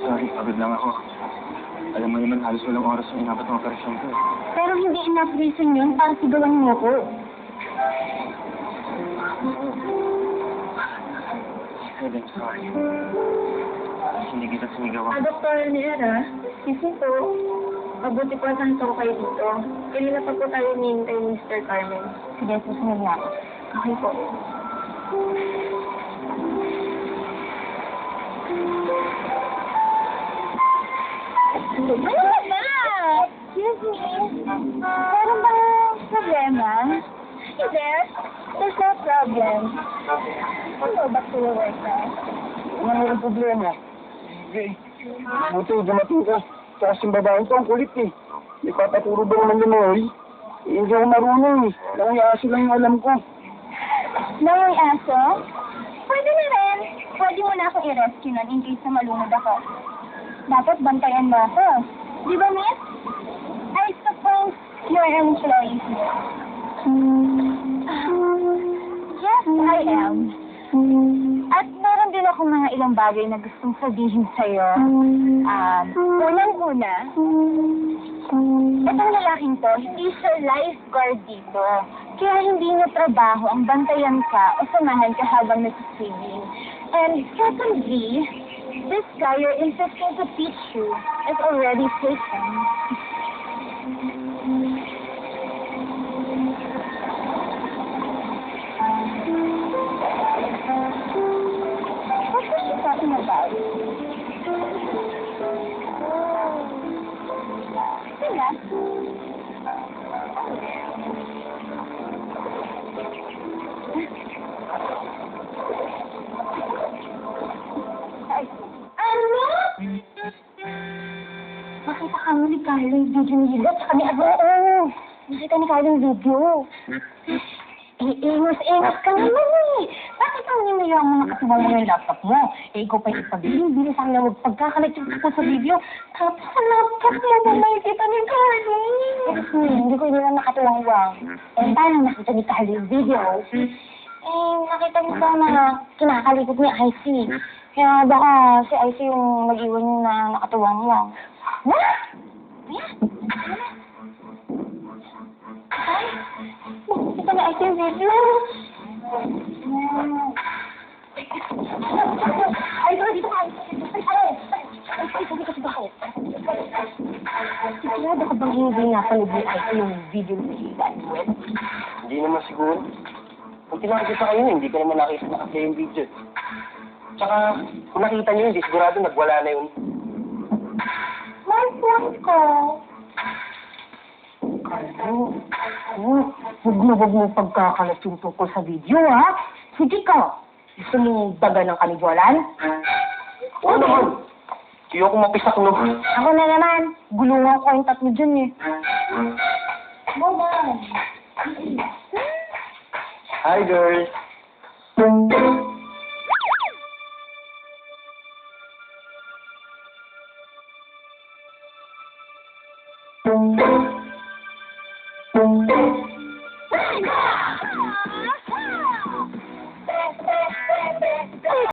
Sorry, pagod lang ako. Alam mo naman, halos walang oras yung inabot ng operasyon ko. Pero hindi enough reason yun para sigawan mo ko. I'm sorry. Hindi kita sinigawan. Dr. Nera, kasi po, mabuti po saan ko kayo dito. Kanina pa po tayo nihintay ni Mr. Carmen. Sige, susunod na ako. Okay po. Ano ba? Excuse me. Meron bang problema? Hindi. There's no problem. Ano ba work na? Wala nang problema. Okay. Buti, dumating ka. Tapos yung babae ko, ang kulit eh. May papaturo ba naman yung Moy? Hindi ako marunong eh. Nangyayasi lang yung alam ko. Nawang aso? Pwede na rin. Pwede mo na akong i-rescue nun in case na malunod ako. Dapat bantayan mo ako. Di ba, miss? I suppose you're an employee here. Yes, I am. At meron din ako mga ilang bagay na gustong sabihin sa'yo. Unang-una, itong lalaking to, hindi siya lifeguard dito. Kaya hindi niya trabaho ang bantayan ka o samahan ka habang nag-swimming. And secondly, this guy you're insisting to teach you is already taken. What was she talking about? Sila? Ano? Makita ka mo ni Carlo yung video ni Hila, tsaka ni Oo. Nakita ni Carlo yung video. Ingas ka naman eh. Bakit ang ninilang mo nakasabang mo yung laptop mo? Ikaw pa yung ipabili. Bilisan na magpagkakalat yung ko sa video. Tapos sa laptop mo na makikita ni Carlo. Hindi ko nila nakatuwang-wang. Paano nakita ni Carlo yung video? Nakita mo ba na kinakalikot ni IC? Kaya baka si IC yung nag-iwan na nakatuwang-wang. What? Kita na IC yung video. Ay, dito ka. Sigurado ka bang hindi nga panood ni IC yung video ni Hila? Hindi naman siguro. Kung tinakita kayo, hindi ka naman nakita yung video. Tsaka, kung nakita niyo, hindi sigurado nagwala na yun. My phone ko. Huwag mo pagkakalat yung tungkol sa video, ha? Sige ka. Gusto mong daga ng kanigwalan? Oo naman. Kaya ko mapisak, no? Ako na naman. Gulungan ko yung tatlo dyan, eh. Bye-bye. Hi, girls.